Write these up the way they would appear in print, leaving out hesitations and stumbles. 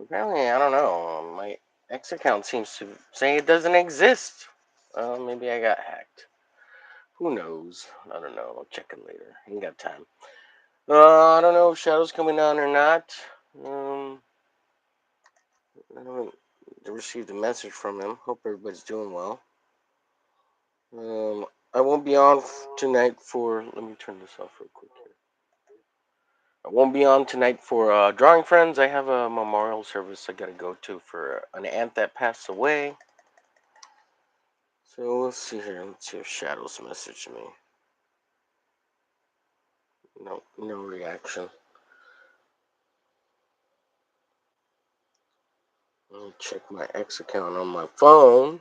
Apparently, I don't know. My X account seems to say it doesn't exist. Maybe I got hacked. Who knows? I don't know. I'll check it later. Ain't got time. I don't know if Shadow's coming on or not. Um, I haven't received a message from him. Hope everybody's doing well. I won't be on tonight for. Let me turn this off real quick here. I won't be on tonight for Drawing Friends. I have a memorial service I gotta go to for an aunt that passed away. So let's see here. Let's see if Shadow's messaged me. No, no reaction. Let me check my X account on my phone.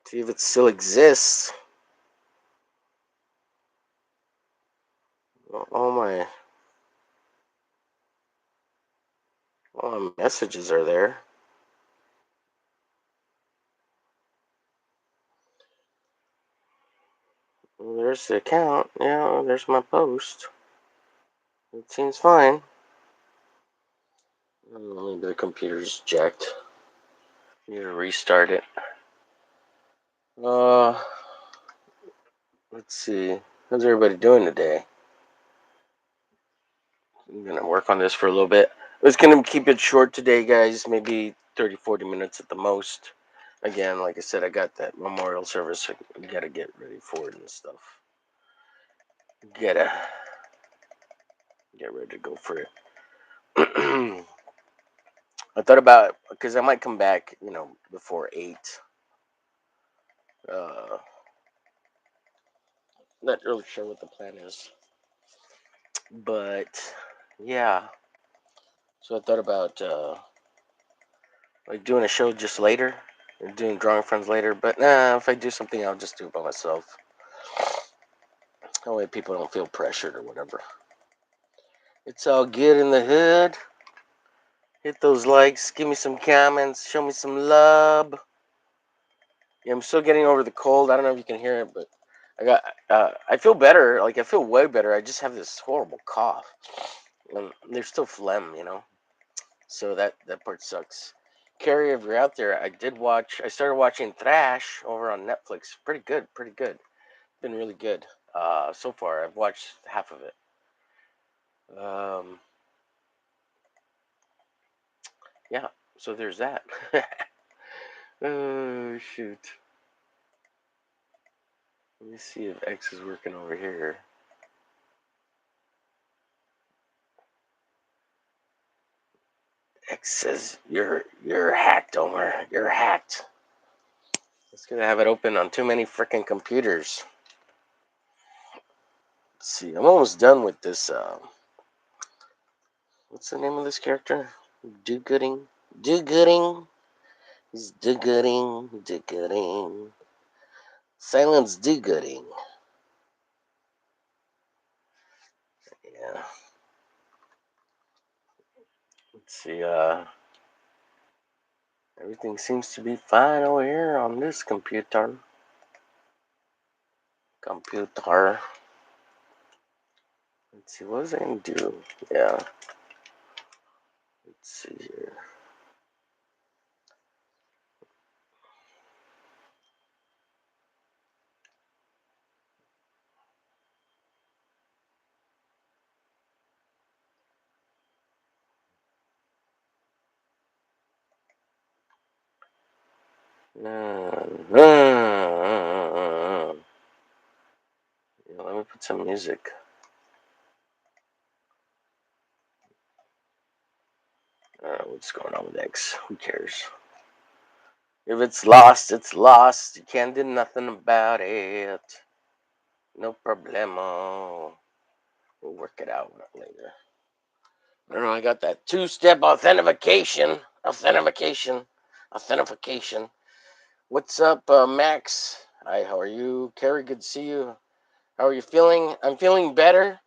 See if it still exists. All my messages are there. Well, there's the account. Yeah, there's my post. It seems fine. Maybe the computer's jacked. Need to restart it. Uh, let's see. How's everybody doing today? I'm gonna work on this for a little bit. I was gonna keep it short today, guys. Maybe 30, 40 minutes at the most. Again, like I said, I got that memorial service. I gotta get ready for it and stuff. Gotta get ready to go for it. I thought about because I might come back, before 8. Uh, not really sure what the plan is, but yeah. So I thought about like doing a show just later, and doing drawing friends later. But nah, if I do something, I'll just do it by myself. That way, people don't feel pressured or whatever. It's all good in the hood. Hit those likes, give me some comments, show me some love. Yeah, I'm still getting over the cold. I don't know if you can hear it, but I feel better. Like I feel way better. I just have this horrible cough, and there's still phlegm. So that part sucks. Carrie, if you're out there, I started watching Thrash over on Netflix. Pretty good, pretty good. Been really good. So far, I've watched half of it. Um, yeah. So there's that. Oh shoot. Let me see if X is working over here. X says you're hacked, Omer. You're hacked. It's gonna have it open on too many freaking computers. Let's see. I'm almost done with this. What's the name of this character? Do Gooding. Do Gooding. He's Do Gooding. Do Gooding. Silence Do Gooding. Yeah. Let's see. Everything seems to be fine over here on this computer. Computer. Let's see. What was I gonna do? Yeah. Let's see here. Yeah, let me put some music. I don't know what's going on with X. Who cares? If it's lost, it's lost. You can't do nothing about it. No problemo. We'll work it out later. I don't know. I got that two-step authentication. Authentication. What's up, Max? Hi, how are you? Carrie, good to see you. How are you feeling? I'm feeling better,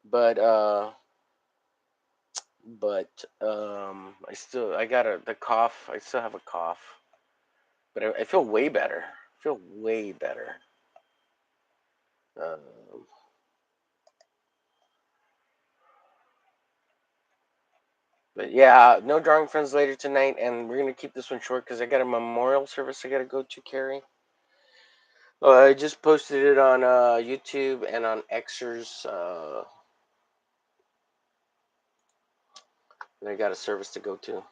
but I got the cough. I still have a cough, but I feel way better. I feel way better. Um, But yeah, no drawing friends later tonight, and we're gonna keep this one short because I got a memorial service I gotta go to carry. I just posted it on YouTube and on Xers. And I got a service to go to,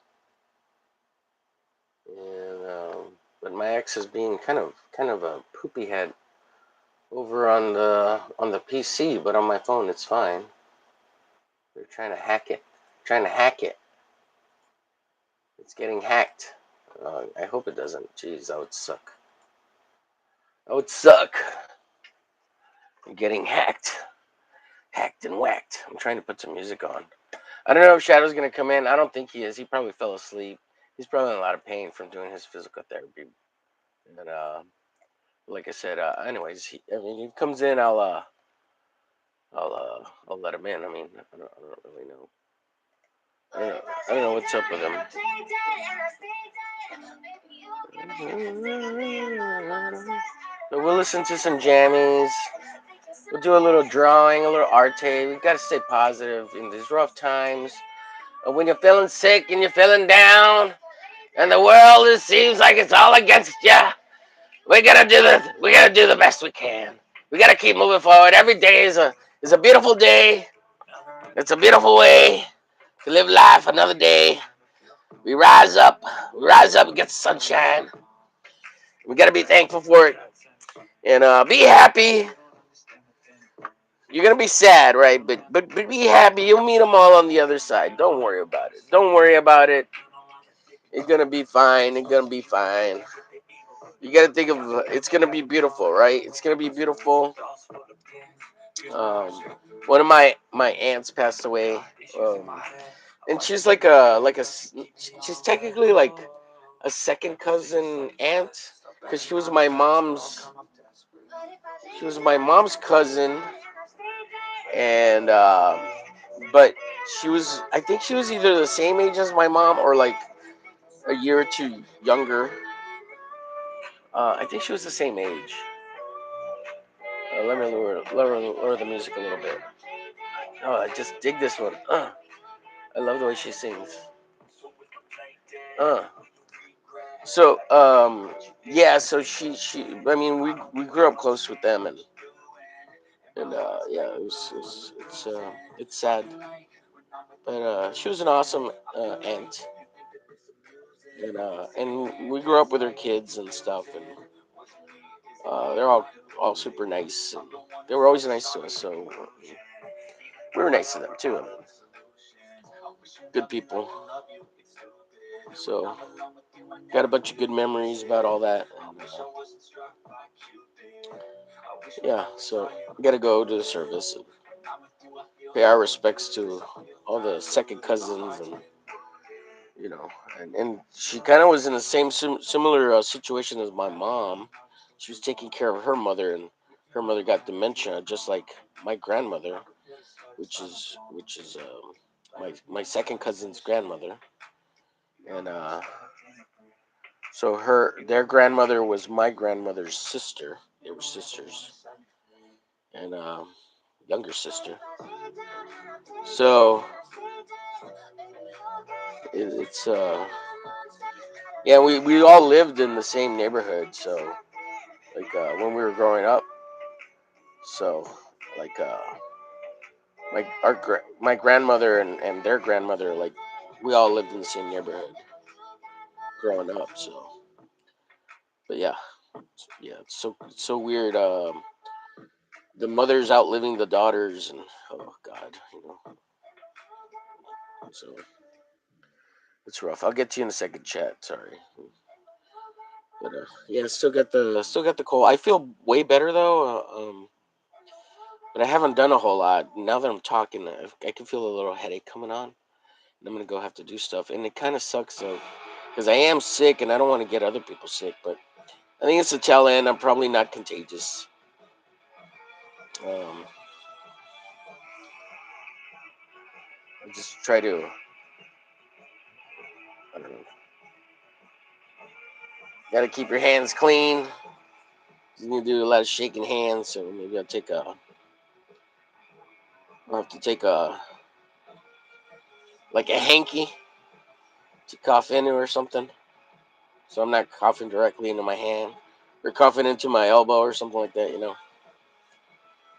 and but my ex is being kind of a poopy head over on the PC, but on my phone it's fine. They're trying to hack it. Trying to hack it. It's getting hacked. I hope it doesn't. Jeez, that would suck. That would suck. Getting hacked. Hacked and whacked. I'm trying to put some music on. I don't know if Shadow's gonna come in. I don't think he is. He probably fell asleep. He's probably in a lot of pain from doing his physical therapy. And like I said, anyways, I mean, he comes in. I'll let him in. I mean, I don't really know. I don't know what's up with him. But we'll listen to some jammies. We'll do a little drawing, a little arte. We gotta stay positive in these rough times. When you're feeling sick and you're feeling down, and the world it seems like it's all against you, we gotta do the best we can. We gotta keep moving forward. Every day is a beautiful day. It's a beautiful way to live life. Another day. We rise up. We rise up and get the sunshine. We gotta be thankful for it and be happy. You're gonna be sad, right? But be happy. You'll meet them all on the other side. Don't worry about it. Don't worry about it. It's gonna be fine. It's gonna be fine. You gotta think of it's gonna be beautiful, right? It's gonna be beautiful. Um, one of my aunts passed away, and she's she's technically like a second cousin aunt because she was my mom's cousin, and but I think she was either the same age as my mom or like a year or two younger. I think she was the same age. Let me lower the music a little bit. Oh, I just dig this one. I love the way she sings. Uh. So, yeah. So she. I mean, we grew up close with them, and yeah, it's sad, but she was an awesome aunt, and we grew up with her kids and stuff, and they're all super nice, and they were always nice to us, so we were nice to them too. I mean, good people. So got a bunch of good memories about all that. And, yeah, so we got to go to the service and pay our respects to all the second cousins, and you know, and she kind of was in the same similar situation as my mom. She was taking care of her mother, and her mother got dementia, just like my grandmother, which is my second cousin's grandmother, and so their grandmother was my grandmother's sister. They were sisters, and younger sister. So it's yeah, we all lived in the same neighborhood. So like when we were growing up, so like my grandmother and their grandmother, like we all lived in the same neighborhood growing up. So, but yeah, it's so weird. The mothers outliving the daughters, and oh god, so it's rough. I'll get to you in a second, chat. Sorry, but yeah, still got the cold. I feel way better though. But I haven't done a whole lot. Now that I'm talking, I can feel a little headache coming on. And I'm gonna go have to do stuff, and it kind of sucks though, because I am sick and I don't want to get other people sick. But I think it's the tail end. I'm probably not contagious. Um, I just try to, I don't know, got to keep your hands clean. You need to do a lot of shaking hands, so maybe I'll have to take like a hanky to cough into or something, so I'm not coughing directly into my hand or coughing into my elbow or something like that.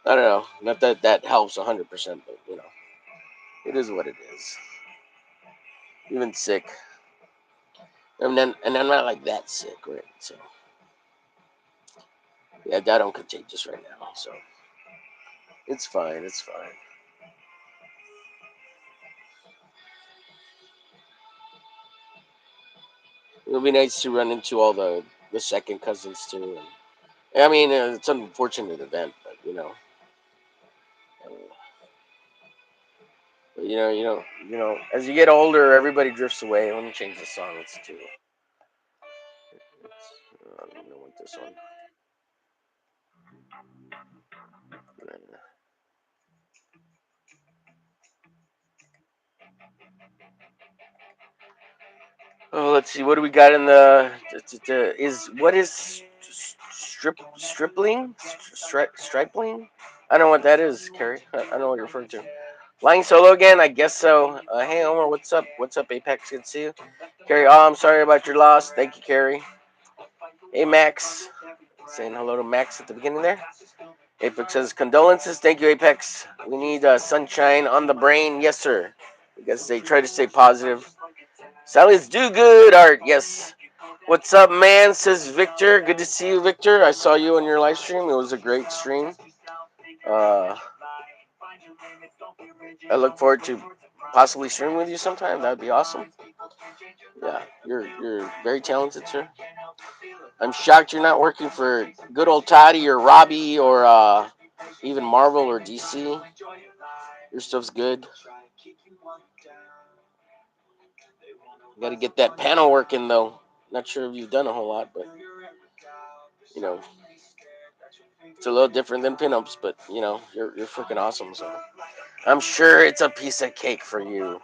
I don't know. Not that that helps 100%, but it is what it is. Even sick, and I'm not like that sick, right? So yeah, that I'm contagious right now, so it's fine. It's fine. It'll be nice to run into all the second cousins too. And, I mean, it's an unfortunate event, but uh, but as you get older, everybody drifts away. Let me change the song. It's too. I don't know what this one. Oh, let's see. What do we got in is what is stripling? Stripling? I don't know what that is, Carrie. I don't know what you're referring to. Flying solo again? I guess so. Hey, Omar, what's up? What's up, Apex? Good to see you. Carrie, oh, I'm sorry about your loss. Thank you, Carrie. Hey, Max. Saying hello to Max at the beginning there. Apex says, condolences. Thank you, Apex. We need sunshine on the brain. Yes, sir. I guess they try to stay positive. Sally's do good art. Yes. What's up, man? Says Victor. Good to see you, Victor. I saw you on your live stream. It was a great stream. Uh, I look forward to possibly streaming with you sometime. That would be awesome. Yeah, you're very talented, sir. I'm shocked you're not working for good old Toddy or Robbie or even Marvel or DC. Your stuff's good. You got to get that panel working though. Not sure if you've done a whole lot, but you know it's a little different than pinups. But you're freaking awesome. So I'm sure it's a piece of cake for you.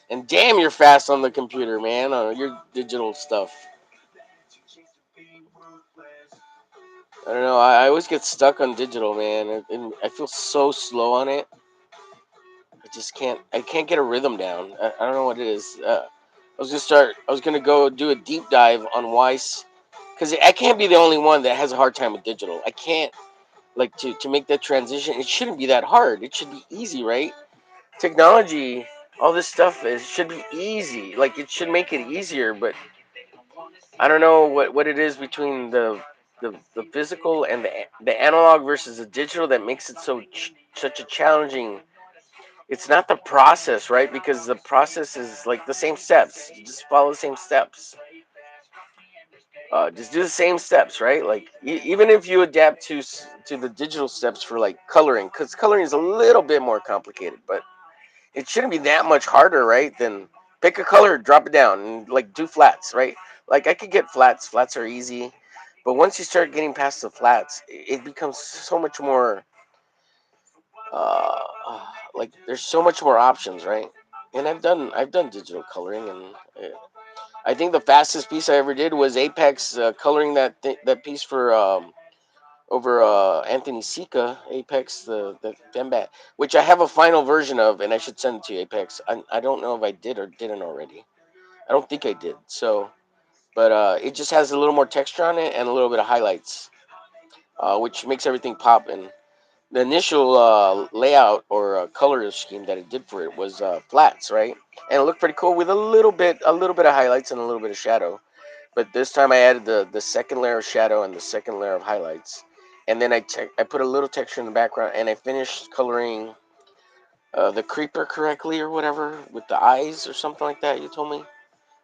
And damn, you're fast on the computer, man. Your digital stuff. I don't know. I always get stuck on digital, man, and I feel so slow on it. I just can't. I can't get a rhythm down. I don't know what it is. I was gonna go do a deep dive on Weiss, because I can't be the only one that has a hard time with digital. I can't like to make that transition. It shouldn't be that hard. It should be easy, right? Technology, all this stuff should be easy. Like it should make it easier, but I don't know what it is between the physical and the analog versus the digital that makes it such a challenging. It's not the process, right? Because the process is like the same steps. You just follow the same steps. Just do the same steps, right? Like even if you adapt to the digital steps for like coloring, because coloring is a little bit more complicated, but it shouldn't be that much harder, right? Than pick a color, drop it down, and like do flats, right? Like I could get flats. Flats are easy, but once you start getting past the flats, it becomes so much more. Uh, like there's so much more options, right? And I've done digital coloring, and I think the fastest piece I ever did was Apex coloring that piece for over Anthony Sika, Apex, the Fembat, which I have a final version of, and I should send it to you, Apex. I don't know if I did or didn't already. I don't think I did. So, but it just has a little more texture on it and a little bit of highlights, which makes everything pop. And the initial layout or color scheme that it did for it was flats, right? And it looked pretty cool with a little bit of highlights and a little bit of shadow. But this time I added the second layer of shadow and the second layer of highlights, and then I put a little texture in the background, and I finished coloring the creeper correctly or whatever with the eyes or something like that. You told me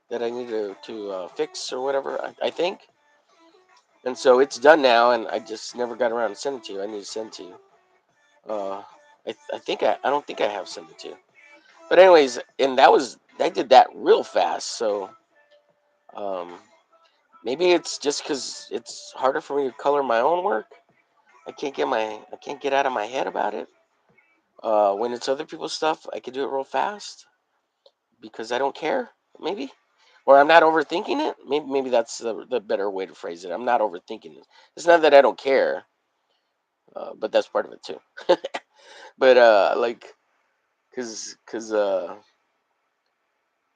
that I needed to fix or whatever. I think, and so it's done now, and I just never got around to send it to you. I need to send it to you. Uh, I don't think I have sent it to you. But anyways, and I did that real fast, so um, maybe it's just because it's harder for me to color my own work. I can't get out of my head about it. When it's other people's stuff, I can do it real fast because I don't care. Maybe, or I'm not overthinking it. Maybe that's the better way to phrase it. I'm not overthinking it. It's not that I don't care, but that's part of it too. But like, because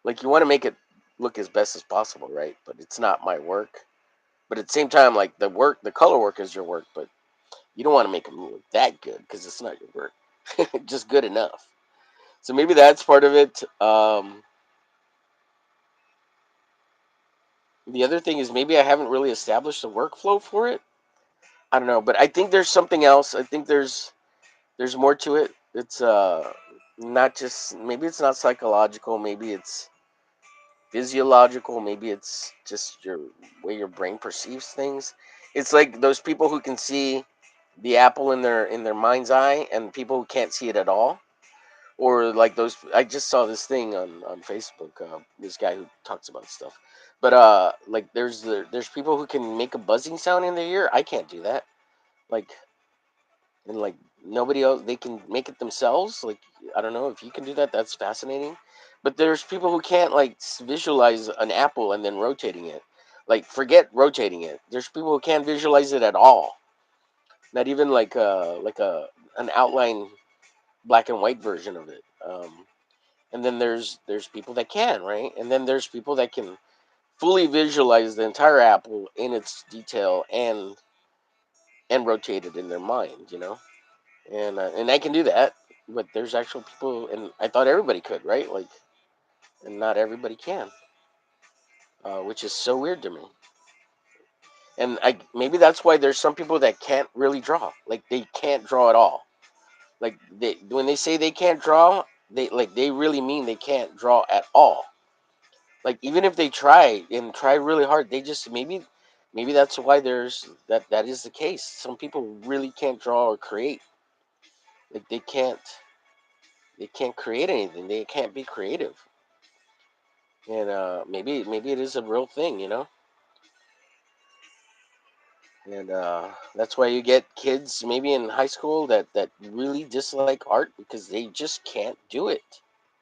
like you want to make it look as best as possible, right? But it's not my work. But at the same time, like the color work is your work, but you don't want to make them look that good because it's not your work. Just good enough. So maybe that's part of it. The other thing is maybe I haven't really established a workflow for it. I don't know, but I think there's something else. I think there's more to it. It's not just, maybe it's not psychological, maybe it's physiological, maybe it's just your way your brain perceives things. It's like those people who can see the apple in their mind's eye and people who can't see it at all. Or like those, I just saw this thing on Facebook, this guy who talks about stuff. But like there's people who can make a buzzing sound in their ear. I can't do that. Like, and like nobody else, they can make it themselves. Like, I don't know if you can do that, that's fascinating. But there's people who can't like visualize an apple and then rotating it. Like, forget rotating it, there's people who can't visualize it at all. Not even like a an outline black and white version of it. And then there's people that can, right? And then there's people that can fully visualize the entire apple in its detail and rotate it in their mind, and I can do that. But there's actual people, and I thought everybody could, right? Like, and not everybody can, which is so weird to me. And I maybe that's why there's some people that can't really draw. Like, they can't draw at all. Like, when they say they can't draw, they really mean they can't draw at all. Like, even if they try and try really hard, they just maybe that's why that is the case. Some people really can't draw or create. Like, they can't create anything. They can't be creative. And maybe it is a real thing. And that's why you get kids maybe in high school that really dislike art because they just can't do it.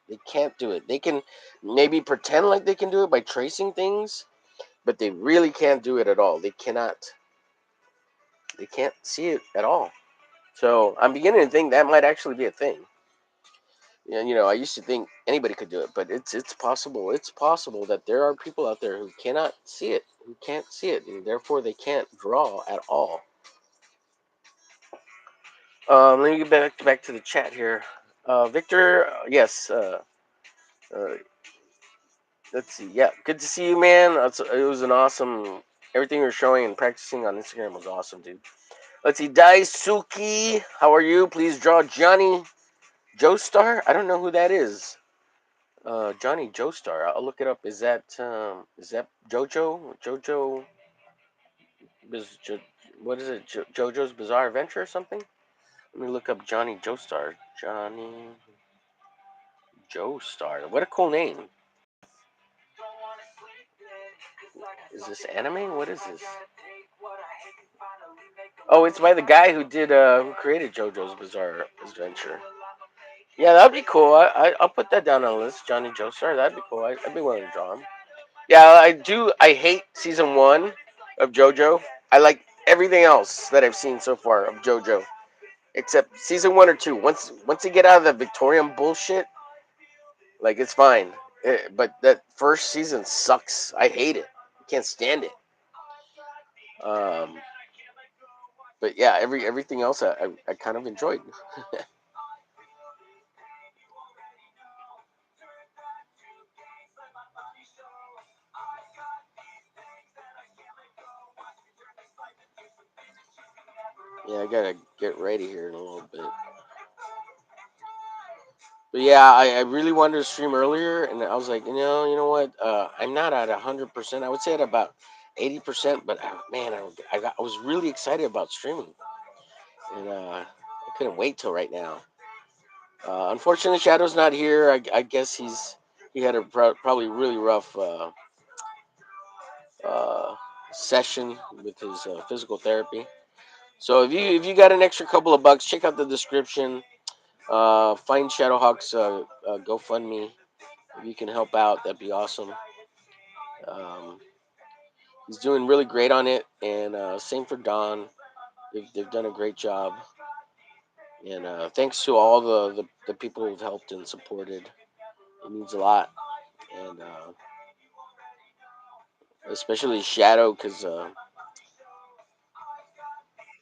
They can't do it. They can maybe pretend like they can do it by tracing things, but they really can't do it at all. They can't see it at all. So I'm beginning to think that might actually be a thing. Yeah, I used to think anybody could do it, but it's possible. It's possible that there are people out there who cannot see it, who can't see it, and therefore they can't draw at all. Let me get back to the chat here. Victor, yes. Uh, let's see. Yeah, good to see you, man. It was an awesome. Everything you're showing and practicing on Instagram was awesome, dude. Let's see. Daisuke, how are you? Please draw Johnny Joestar. I don't know who that is. Johnny Joestar. I'll look it up. Is that JoJo? JoJo. Biz, jo, what is it? JoJo's Bizarre Adventure or something? Let me look up Johnny Joestar. Johnny Joestar. What a cool name. Is this anime? What is this? Oh, it's by the guy who created JoJo's Bizarre Adventure. Yeah, that'd be cool. I'll put that down on the list. Johnny Joestar. That'd be cool. I'd be willing to draw him. Yeah, I do. I hate season one of JoJo. I like everything else that I've seen so far of JoJo, except season one or two. Once they get out of the Victorian bullshit, like, it's fine. But that first season sucks. I hate it. Can't stand it. Um, but yeah, everything else I kind of enjoyed. Yeah, I gotta get ready here in a little bit. But yeah, I really wanted to stream earlier, and I was like, you know what? I'm not at 100%. I would say at about 80%. But man, I was really excited about streaming, and I couldn't wait till right now. Unfortunately, Shadow's not here. I guess he had a probably really rough uh, session with his physical therapy. So if you got an extra couple of bucks, check out the description. Find ShadowHawk's GoFundMe. If you can help out, that'd be awesome. Um, he's doing really great on it, and same for Don. They've done a great job. And thanks to all the people who've helped and supported. It means a lot. And especially Shadow, because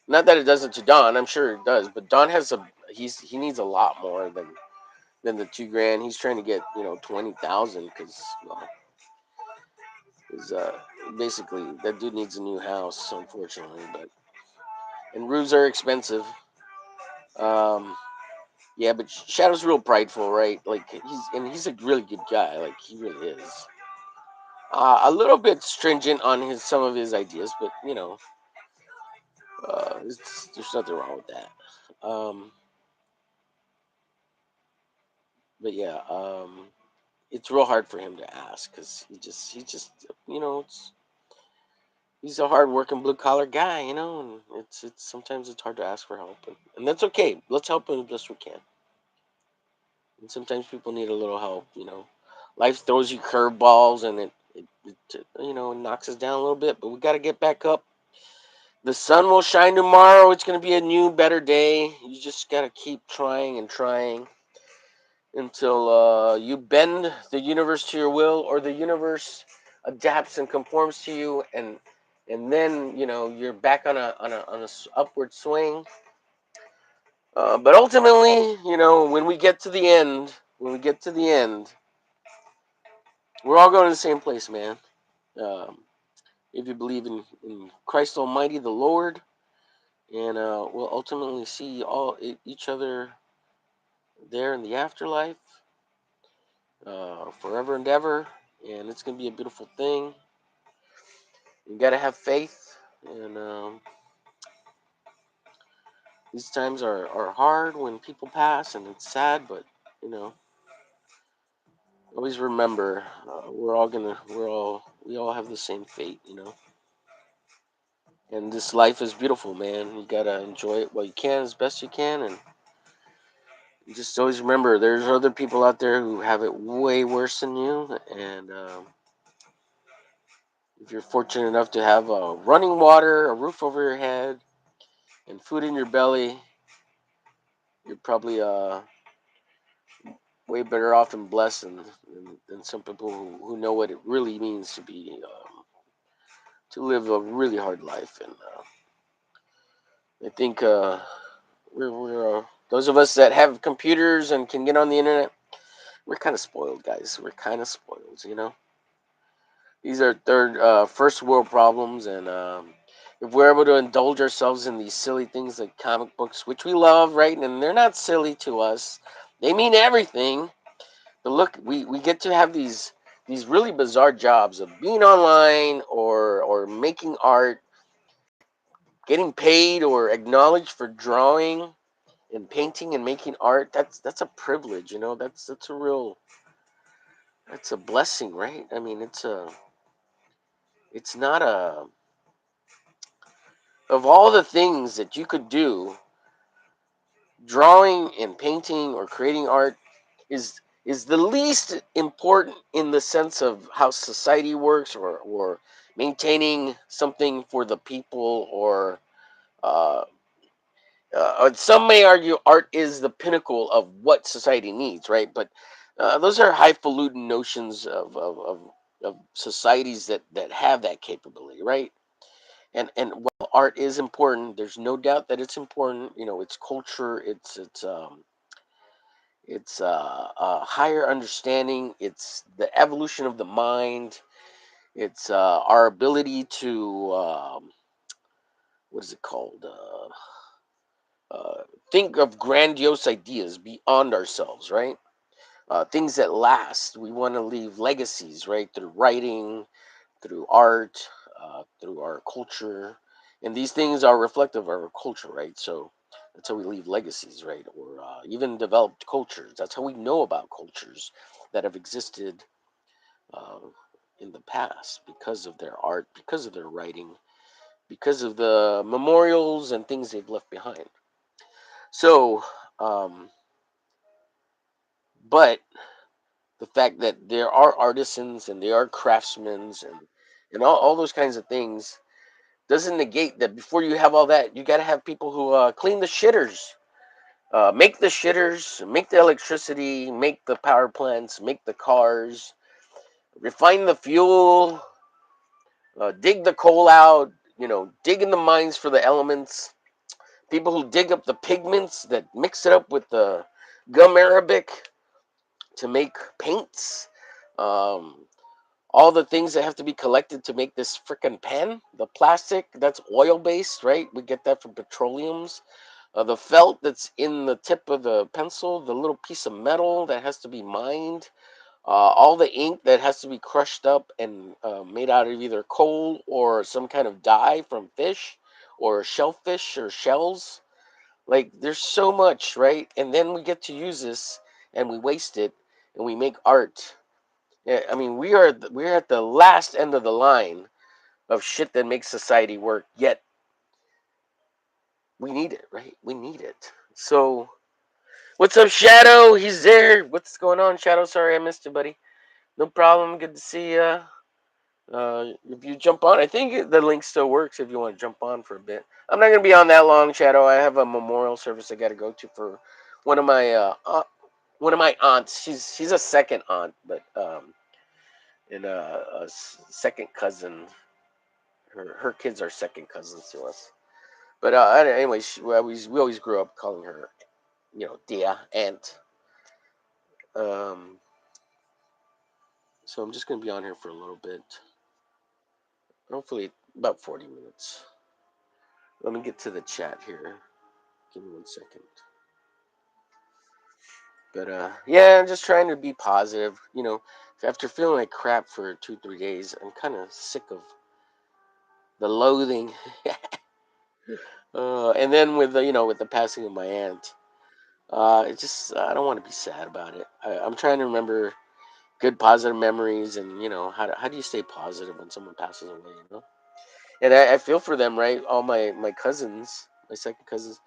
not that it doesn't to Don, I'm sure it does, but Don has he needs a lot more than the 2 grand. He's trying to get 20,000 because well, is basically that dude needs a new house, unfortunately. But and roofs are expensive. Um, yeah, but Shadow's real prideful, right? Like he's a really good guy. Like he really is. A little bit stringent on some of his ideas, but there's nothing wrong with that. Um, but yeah, it's real hard for him to ask because he just he's a hard working blue collar guy, and it's sometimes it's hard to ask for help, and that's okay. Let's help him the best we can. And sometimes people need a little help. Life throws you curveballs and it knocks us down a little bit, but we got to get back up. The sun will shine tomorrow. It's going to be a new, better day. You just got to keep trying and trying until you bend the universe to your will, or the universe adapts and conforms to you, and then you're back on a upward swing. But ultimately, when we get to the end, we're all going to the same place, man. Um, if you believe in Christ Almighty, the Lord, and we'll ultimately see each other there in the afterlife, forever and ever, and it's gonna be a beautiful thing. You gotta have faith, and these times are hard when people pass, and it's sad, but you know, always remember we all have the same fate. And this life is beautiful, man. You gotta enjoy it while you can, as best you can, and you just always remember there's other people out there who have it way worse than you, and if you're fortunate enough to have running water, a roof over your head, and food in your belly, you're probably way better off and blessed than some people who know what it really means to live a really hard life. And I think we're those of us that have computers and can get on the internet, we're kind of spoiled, guys. We're kind of spoiled. These are first world problems, and if we're able to indulge ourselves in these silly things like comic books, which we love, right? And they're not silly to us; they mean everything. But look, we get to have these really bizarre jobs of being online or making art, getting paid or acknowledged for drawing and painting and making art. That's a privilege. That's a blessing, right? I mean, it's not a of all the things that you could do, drawing and painting or creating art is the least important in the sense of how society works, or maintaining something for the people, or uh, some may argue art is the pinnacle of what society needs, right? But those are highfalutin notions of societies that have that capability, right? And while art is important, there's no doubt that it's important. It's culture, it's higher understanding, it's the evolution of the mind, it's our ability to what is it called? Think of grandiose ideas beyond ourselves, right? Things that last. We want to leave legacies, right? Through writing, through art, through our culture. And these things are reflective of our culture, right? So that's how we leave legacies, right? Or even developed cultures. That's how we know about cultures that have existed uh, in the past because of their art, because of their writing, because of the memorials and things they've left behind. So, um, but the fact that there are artisans and there are craftsmen and all those kinds of things doesn't negate that before you have all that, you got to have people who clean the shitters. Make the shitters, make the electricity, make the power plants, make the cars, refine the fuel, dig the coal out, dig in the mines for the elements. People who dig up the pigments that mix it up with the gum arabic to make paints. Um, all the things that have to be collected to make this freaking pen. The plastic that's oil based, right? We get that from petroleums. The felt that's in the tip of the pencil, the little piece of metal that has to be mined, all the ink that has to be crushed up and made out of either coal or some kind of dye from fish or shellfish or shells. Like, there's so much, right? And then we get to use this and we waste it and we make art. Yeah, I mean, we're at the last end of the line of shit that makes society work. Yet we need it, right? We need it. So, what's up, Shadow? He's there. What's going on, Shadow? Sorry I missed you, buddy. No problem. Good to see you. If you jump on, I think the link still works if you want to jump on for a bit. I'm not gonna be on that long, Shadow. I have a memorial service I got to go to for one of my one of my aunts. She's a second aunt, but and second cousin. Her kids are second cousins to us. But anyway, we always grew up calling her, Dia Aunt. Um, so I'm just gonna be on here for a little bit. Hopefully about 40 minutes. Let me get to the chat here. Give me 1 second. But yeah, I'm just trying to be positive. After feeling like crap for 2, 3 days, I'm kind of sick of the loathing. And then with the passing of my aunt, it just I don't want to be sad about it. I'm trying to remember good positive memories, and how do you stay positive when someone passes away. And I feel for them, right? All my cousins, my second cousins,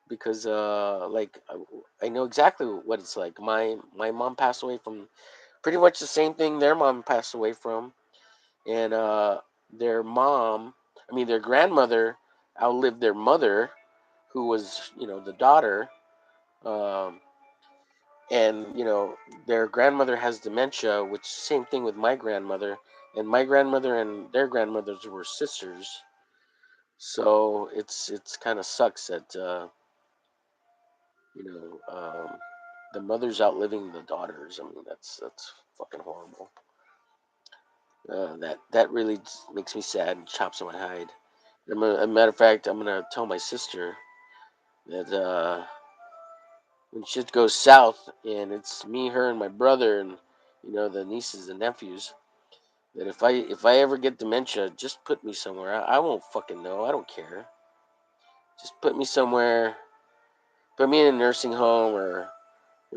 because like I know exactly what it's like. My mom passed away from pretty much the same thing their mom passed away from, and their mom, I mean their grandmother, outlived their mother, who was the daughter. Um, and their grandmother has dementia, which same thing with my grandmother, and my grandmother and their grandmothers were sisters. So it's kind of sucks that you know the mother's outliving the daughters. I mean, that's fucking horrible. That really makes me sad and chops on my hide. As a matter of fact, I'm gonna tell my sister that when shit goes south and it's me, her, and my brother, and the nieces and nephews, that if I ever get dementia, just put me somewhere. I won't fucking know. I don't care. Just put me somewhere. Put me in a nursing home or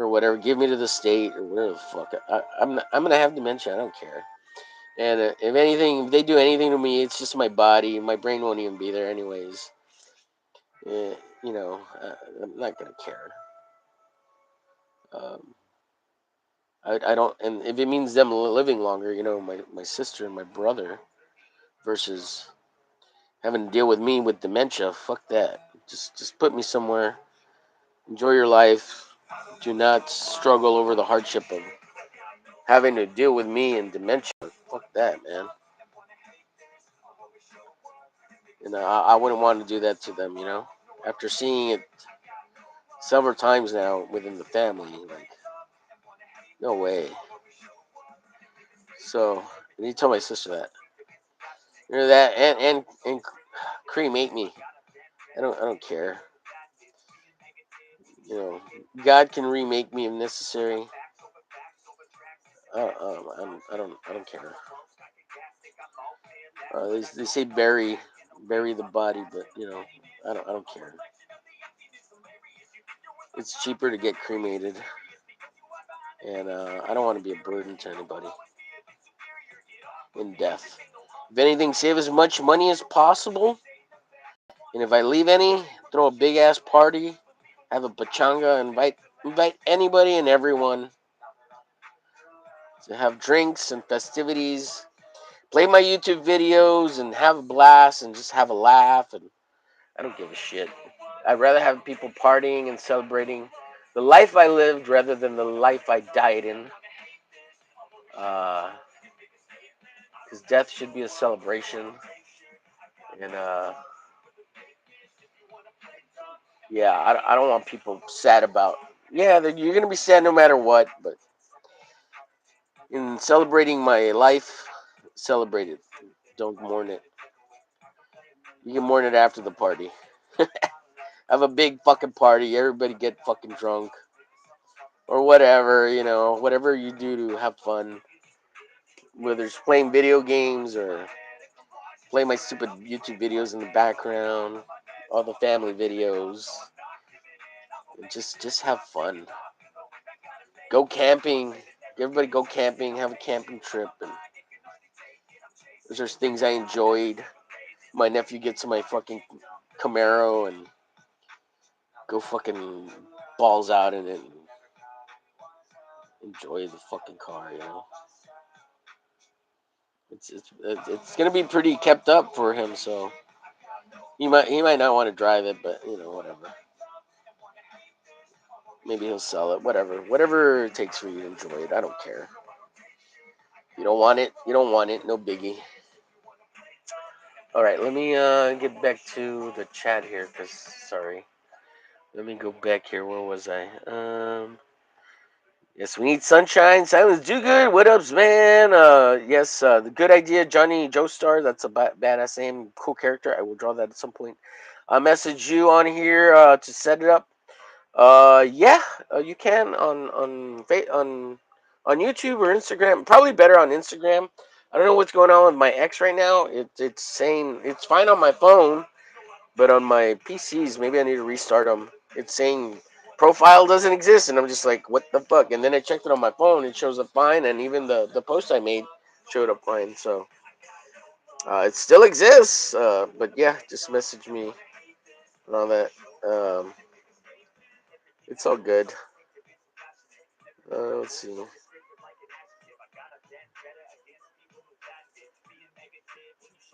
whatever. Give me to the state or whatever the fuck. I'm gonna have dementia. I don't care. And if anything, if they do anything to me, it's just my body. My brain won't even be there anyways. Eh, I'm not gonna care. Um, I don't. And if it means them living longer, my sister and my brother versus having to deal with me with dementia. Fuck that. Just put me somewhere. Enjoy your life. Do not struggle over the hardship of having to deal with me and dementia. Fuck that, man. I wouldn't want to do that to them. After seeing it several times now within the family, like, no way. So I need to tell my sister that. That and cremate me. I don't care. You know, God can remake me if necessary. I don't care. They say bury the body, but I don't care. It's cheaper to get cremated, and I don't want to be a burden to anybody in death. If anything, save as much money as possible, and if I leave any, throw a big ass party, have a pachanga, invite anybody and everyone to have drinks and festivities, play my YouTube videos and have a blast and just have a laugh, and I don't give a shit. I'd rather have people partying and celebrating the life I lived rather than the life I died in. Because death should be a celebration. And yeah, I don't want people sad about. Yeah, you're gonna be sad no matter what. But in celebrating my life, celebrate it. Don't mourn it. You can mourn it after the party. Have a big fucking party. Everybody get fucking drunk or whatever. Whatever you do to have fun. Whether it's playing video games or play my stupid YouTube videos in the background, all the family videos. Just have fun. Go camping. Everybody go camping. Have a camping trip. And there's things I enjoyed. My nephew gets in my fucking Camaro and go fucking balls out in it and enjoy the fucking car. It's gonna be pretty kept up for him, so he might not want to drive it, but whatever. Maybe he'll sell it. Whatever it takes for you to enjoy it. I don't care. You don't want it. You don't want it. No biggie. All right, let me get back to the chat here, cause sorry. Let me go back here. Where was I? Yes, we need sunshine. Silence, do good. What ups, man? Yes, the good idea, Johnny Joestar. That's a badass name, cool character. I will draw that at some point. I message you on here to set it up. Yeah, you can on YouTube or Instagram. Probably better on Instagram. I don't know what's going on with my X right now. It's saying it's fine on my phone, but on my PCs, maybe I need to restart them. It's saying profile doesn't exist, and I'm just like, what the fuck? And then I checked it on my phone, it shows up fine, and even the post I made showed up fine. So it still exists, but yeah, just message me and all that. Um, it's all good. Let's see.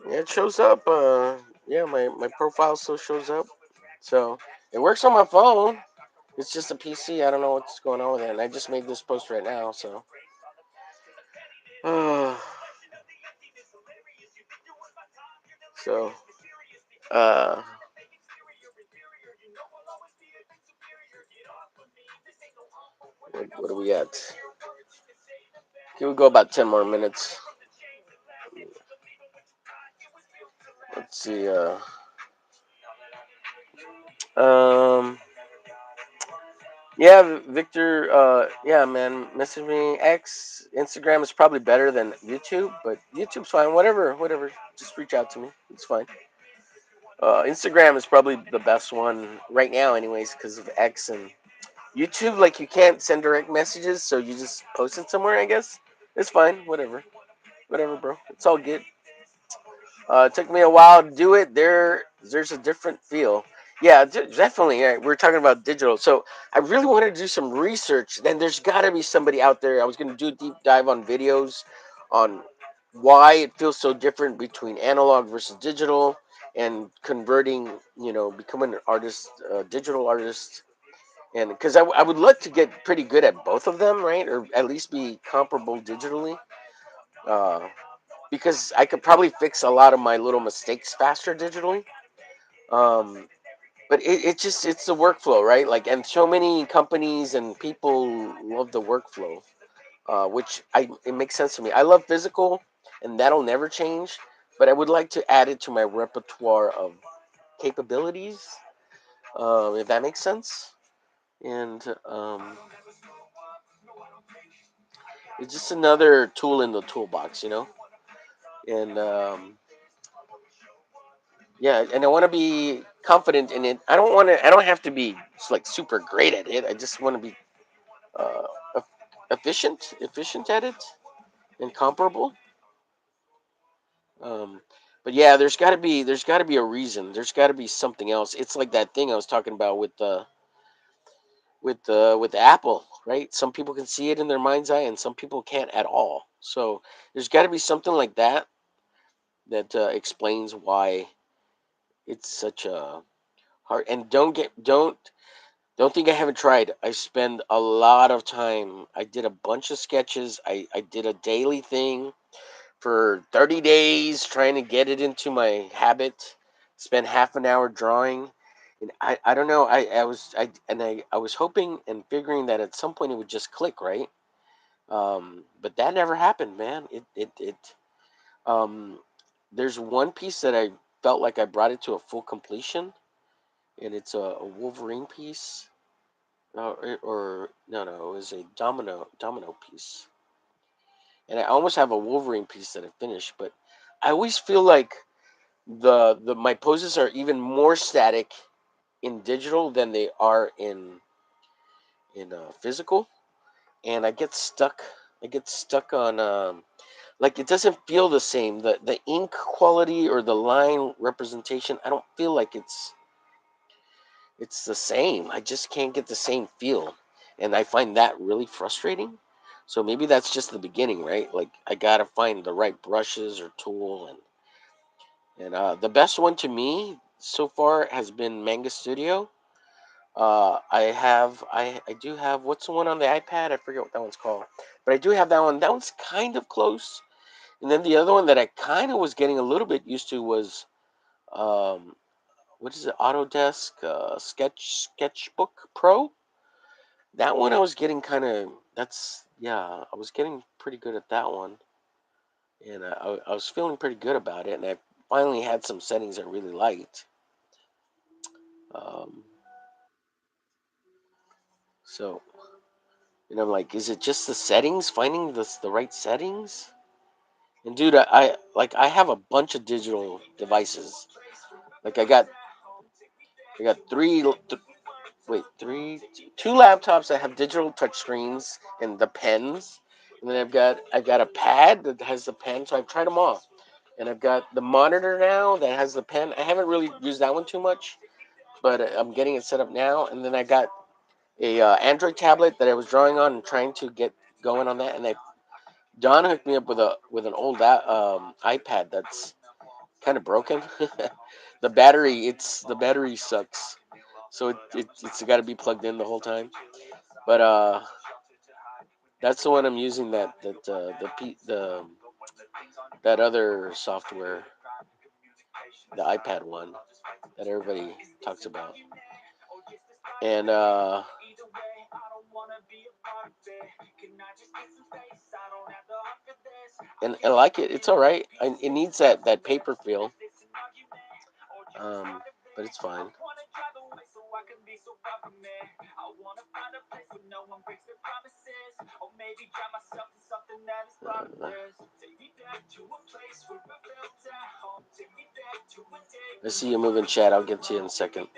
Yeah, it shows up. Yeah, my profile still shows up. So it works on my phone. It's just a PC. I don't know what's going on with it. And I just made this post right now, so. So, uh, what do we got? Can we go about 10 more minutes? Let's see. Um, yeah, Victor. Yeah, man, message me. Instagram is probably better than YouTube, but YouTube's fine. Whatever. Just reach out to me. It's fine. Instagram is probably the best one right now, anyways, because of X and YouTube. Like you can't send direct messages, so you just post it somewhere. I guess it's fine. Whatever, bro. It's all good. It took me a while to do it. There's a different feel. Yeah, definitely. Yeah, we're talking about digital. So I really wanted to do some research. Then there's got to be somebody out there. I was going to do a deep dive on videos on why it feels so different between analog versus digital and converting, becoming an artist, digital artist. And because I would like to get pretty good at both of them, right? Or at least be comparable digitally. Uh, because I could probably fix a lot of my little mistakes faster digitally. Um, but it's the workflow, right? Like, and so many companies and people love the workflow, which it makes sense to me. I love physical, and that'll never change. But I would like to add it to my repertoire of capabilities, if that makes sense. And it's just another tool in the toolbox. And yeah, and I want to be confident in it. I don't want to. I don't have to be like super great at it. I just want to be uh, efficient at it, and comparable. Um, but yeah, there's got to be a reason. There's got to be something else. It's like that thing I was talking about with Apple, right? Some people can see it in their mind's eye, and some people can't at all. So there's got to be something like that explains why it's such a hard. And don't think I haven't tried. I spend a lot of time. I did a bunch of sketches. I did a daily thing for 30 days trying to get it into my habit. Spent half an hour drawing. And I don't know. I was hoping and figuring that at some point it would just click, right? But that never happened, man. Um there's one piece that I felt like I brought it to a full completion, and it's a Wolverine piece. Or no, it was a domino piece, and I almost have a Wolverine piece that I finished. But I always feel like the my poses are even more static in digital than they are in physical, and I get stuck. I get stuck on like it doesn't feel the same. The ink quality or the line representation, I don't feel like it's the same. I just can't get the same feel. And I find that really frustrating. So maybe that's just the beginning, right? Like I gotta find the right brushes or tool, and the best one to me so far has been Manga Studio. I do have, what's the one on the iPad? I forget what that one's called. But I do have that one. That one's kind of close. And then the other one that I kind of was getting a little bit used to was um what is it? Autodesk Sketchbook Pro. That one I was getting kind of, that's, yeah, I was getting pretty good at that one, and I was feeling pretty good about it, and I finally had some settings I really liked. Um, so, and I'm like, is it just the settings, finding the right settings? And dude, I have a bunch of digital devices. Like I got three, two laptops that have digital touchscreens and the pens, and then I've got a pad that has the pen. So I've tried them all, and I've got the monitor now that has the pen. I haven't really used that one too much, but I'm getting it set up now. And then I got a Android tablet that I was drawing on and trying to get going on that. And Don hooked me up with an old iPad that's kind of broken. The battery sucks, so it's got to be plugged in the whole time. But that's the one I'm using. The that other software, the iPad one that everybody talks about, and and I like it. It's all right. It needs that paper feel, um, but it's fine. Uh, I see you moving, chat. I'll get to you in a second.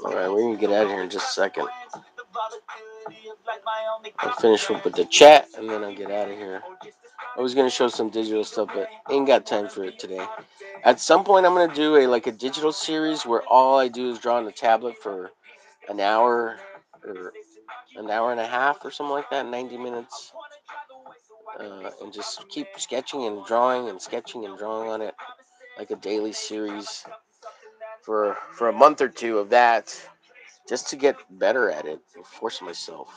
All right, we're gonna get out of here in just a second. I'll finish up with the chat and then I'll get out of here. I was gonna show some digital stuff, but ain't got time for it today. At some point, I'm gonna do a digital series where all I do is draw on the tablet for an hour or an hour and a half or something like that, 90 minutes, and just keep sketching and drawing and sketching and drawing on it, like a daily series for a month or two of that, just to get better at it and force myself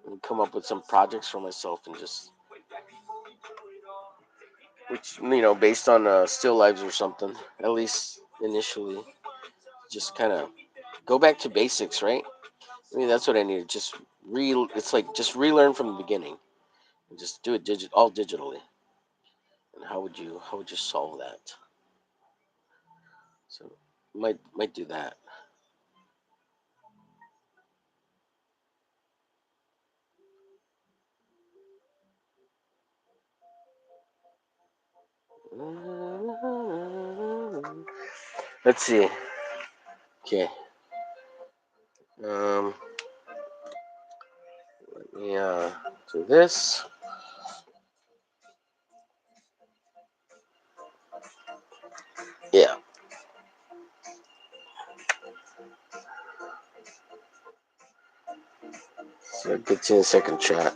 and come up with some projects for myself, and just, which, based on still lives or something, at least initially, just kind of go back to basics, right? I mean, that's what I need. Just it's like just relearn from the beginning and just do it all digitally. And how would you solve that? So might do that. Let's see. Okay. Let me do this. Yeah. So it gets in a second chat.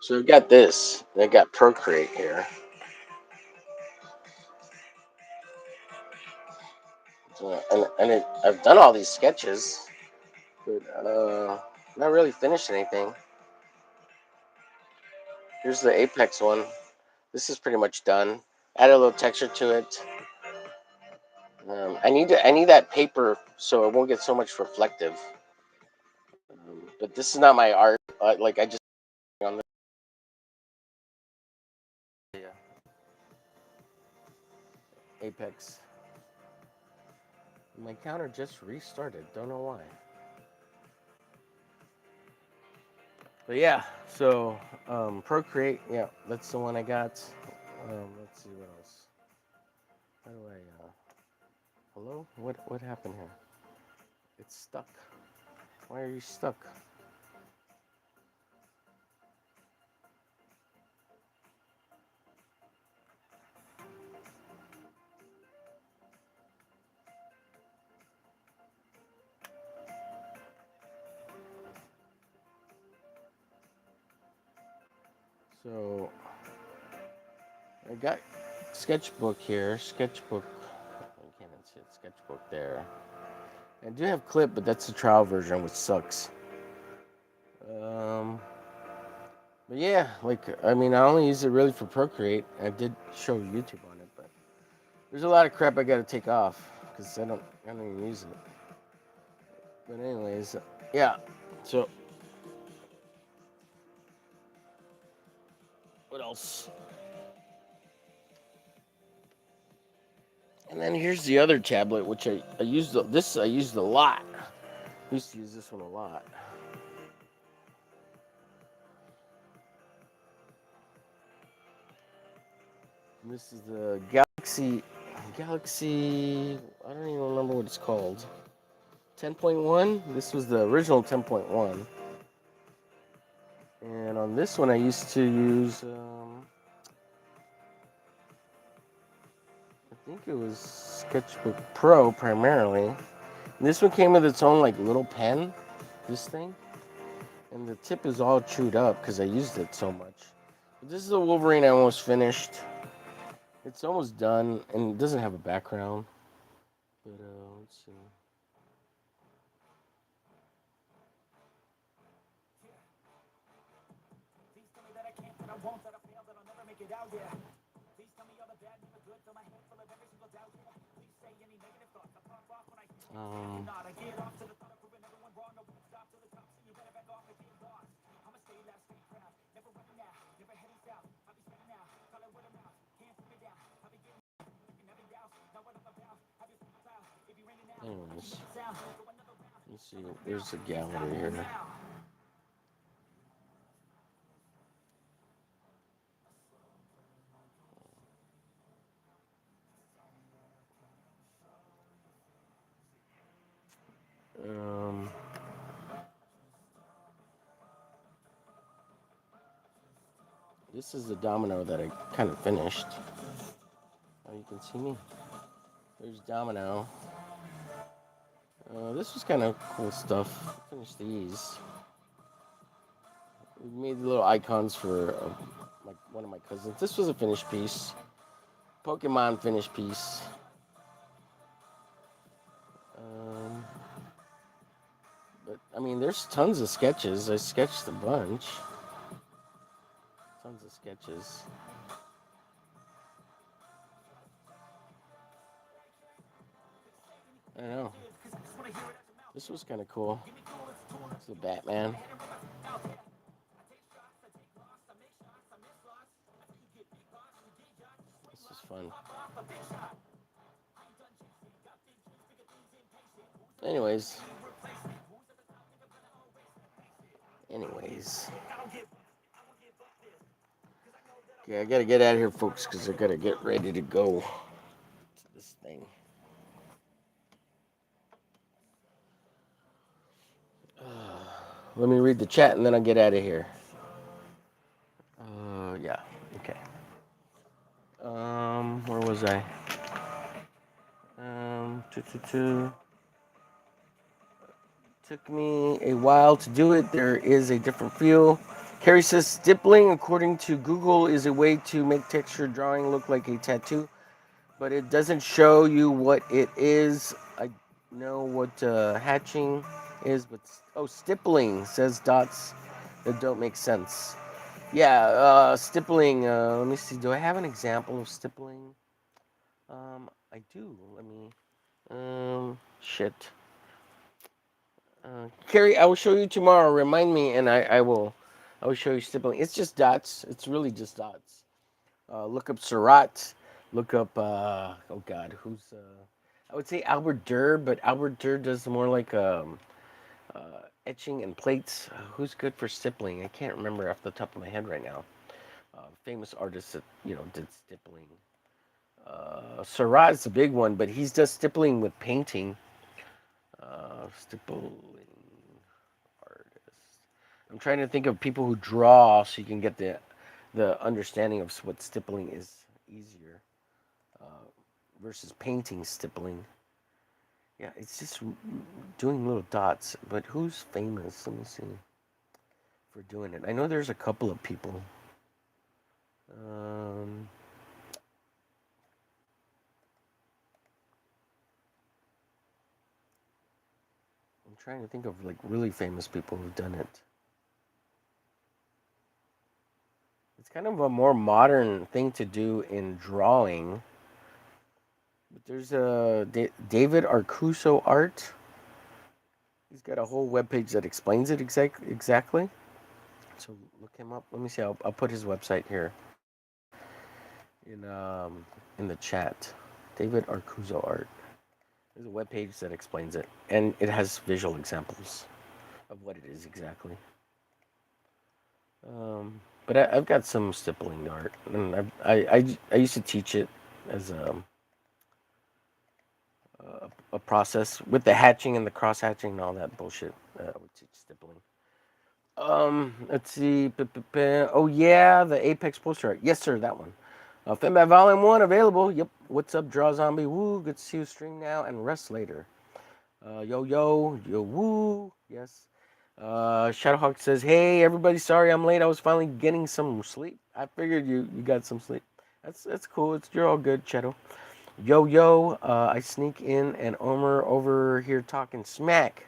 So I've got this. I got Procreate here. So, I've done all these sketches, but not really finished anything. Here's the Apex one. This is pretty much done. Add a little texture to it. I need that paper so it won't get so much reflective. But this is not my art. Like I just on the Apex. My counter just restarted. Don't know why. But yeah, so Procreate. Yeah, that's the one I got. Let's see what else. How do I? Hello? What happened here? It's stuck. Why are you stuck? So I got sketchbook here. Sketchbook. I can't even see it. Sketchbook there. I do have clip, but that's the trial version, which sucks. But yeah, like I mean, I only use it really for Procreate. I did show YouTube on it, but there's a lot of crap I got to take off because I don't even use it. But anyways, yeah. So what else? And then here's the other tablet, which I used. This I used a lot. I used to use this one a lot. And this is the Galaxy. I don't even remember what it's called. 10.1. This was the original 10.1. And on this one, I used to use. I think it was Sketchbook Pro primarily. And this one came with its own like little pen. This thing. And the tip is all chewed up because I used it so much. But this is the Wolverine I almost finished. It's almost done, and it doesn't have a background. But let's see. Um, Anyways, let's see. There's a gallery here. Um, this is the domino that I kind of finished. Oh, you can see me. There's domino. This was kind of cool stuff. Finished these. We made little icons for like one of my cousins. This was a finished piece. Pokemon finished piece. Um, but I mean, there's tons of sketches. I sketched a bunch. Tons of sketches. I know. This was kind of cool. It's the Batman. This was fun. Anyways. Anyways. Okay, I gotta get out of here, folks, because I gotta get ready to go to this thing. Let me read the chat and then I'll get out of here. Yeah. Okay. Where was I? Took me a while to do it. There is a different feel. Carrie says stippling, according to Google, is a way to make texture drawing look like a tattoo, but it doesn't show you what it is. I know what hatching is, but stippling says dots that don't make sense. Yeah, stippling. Let me see. Do I have an example of stippling? I do. Let me. Shit. Carrie, I will show you tomorrow. Remind me, and I will. I will show you stippling. It's just dots. It's really just dots. Look up Surratt. Look up. Oh God, who's? I would say Albert Durr, but Albert Durr does more like etching and plates. Who's good for stippling? I can't remember off the top of my head right now. Famous artists that did stippling. Surratt's a big one, but he's does stippling with painting. Stippling artist. I'm trying to think of people who draw, so you can get the understanding of what stippling is easier versus painting stippling. Yeah, it's just doing little dots. But who's famous? Let me see. For doing it, I know there's a couple of people. I'm trying to think of like really famous people who've done it. It's kind of a more modern thing to do in drawing. But there's a David Arcuso art. He's got a whole webpage that explains it exactly. So look him up. Let me see. I'll put his website here in the chat. David Arcuso art. There's a webpage that explains it, and it has visual examples of what it is exactly. But I've got some stippling art, and I used to teach it as a process with the hatching and the cross hatching and all that bullshit. I would teach stippling. Let's see. Oh yeah, the Apex poster art. Yes, sir, that one. Fembat Volume 1 available. Yep. What's up, Draw Zombie? Woo. Good to see you stream now and rest later. Yo, woo. Yes. Shadowhawk says, hey, everybody, sorry I'm late. I was finally getting some sleep. I figured you got some sleep. That's cool. You're all good, Shadow. Yo, I sneak in and Omer over here talking smack.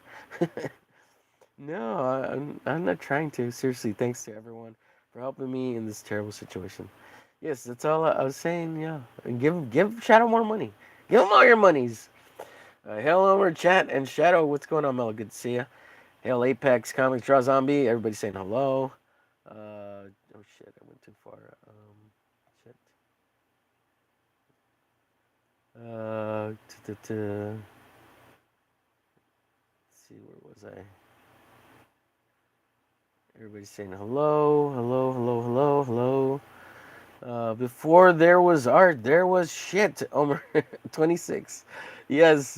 No, I'm not trying to. Seriously, thanks to everyone for helping me in this terrible situation. Yes, that's all I was saying. Yeah, and give Shadow more money. Give him all your monies. Hail Omer, chat, and Shadow. What's going on, Mel? Good to see ya. Hail Apex Comics, Draw Zombie. Everybody saying hello. Oh shit, I went too far. Shit. Let's see, where was I? Everybody's saying hello. Before there was art, there was shit. Omer 26. Yes.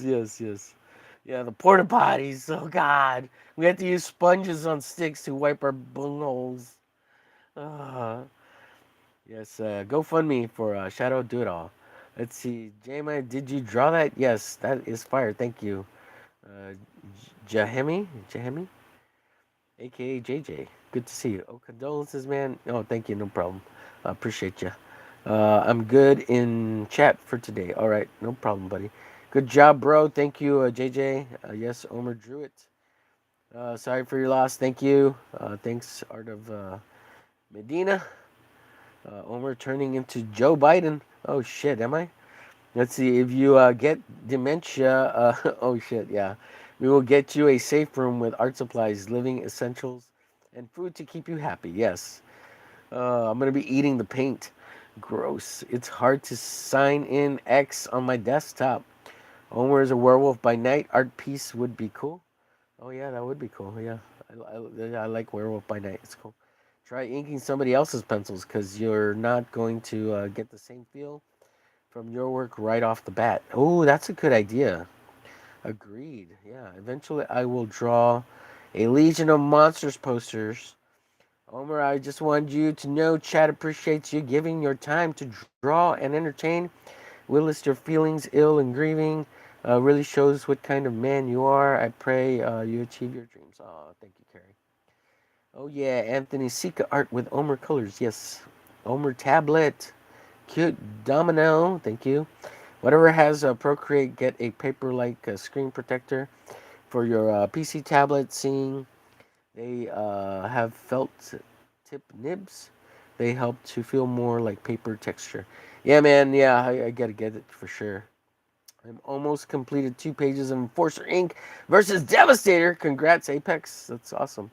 Yeah, the porta potties. Oh God, we had to use sponges on sticks to wipe our bungholes. Yes. GoFundMe for Shadow Do It All. Let's see, Jama, did you draw that? Yes, that is fire. Thank you, Jahemi, aka JJ. Good to see you. Oh, condolences, man. Oh, thank you. No problem. Appreciate you. I'm good in chat for today. All right, no problem, buddy. Good job, bro. Thank you, JJ. Yes, Omer drew it. Sorry for your loss. Thank you. Thanks, Art of Medina. Omer turning into Joe Biden. Oh shit, am I? Let's see. If you get dementia, oh shit, yeah. We will get you a safe room with art supplies, living essentials, and food to keep you happy. Yes. I'm gonna be eating the paint. Gross. It's hard to sign in X on my desktop. Homer is a werewolf by night. Art piece would be cool. Oh yeah, that would be cool. Yeah, I like werewolf by night. It's cool. Try inking somebody else's pencils because you're not going to get the same feel from your work right off the bat. Oh, that's a good idea. Agreed. Yeah. Eventually, I will draw a Legion of Monsters posters. Homer, I just want you to know Chad appreciates you giving your time to draw and entertain. We list your feelings, ill and grieving. Really shows what kind of man you are. I pray you achieve your dreams. Oh, thank you, Carrie. Oh, yeah. Anthony Sika art with Omer colors. Yes. Omer tablet. Cute. Domino. Thank you. Whatever has Procreate, get a paper like screen protector for your PC tablet. Seeing they have felt tip nibs, they help to feel more like paper texture. Yeah, man. Yeah, I gotta get it for sure. I'm almost completed 2 pages of Enforcer Inc. versus Devastator. Congrats, Apex. That's awesome.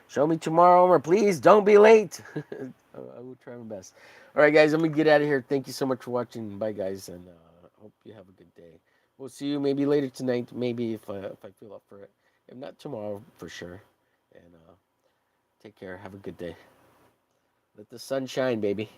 Show me tomorrow, or please don't be late. I will try my best. All right, guys, let me get out of here. Thank you so much for watching. Bye, guys, and hope you have a good day. We'll see you maybe later tonight, maybe if I feel up for it. If not tomorrow, for sure. And take care. Have a good day. Let the sun shine, baby.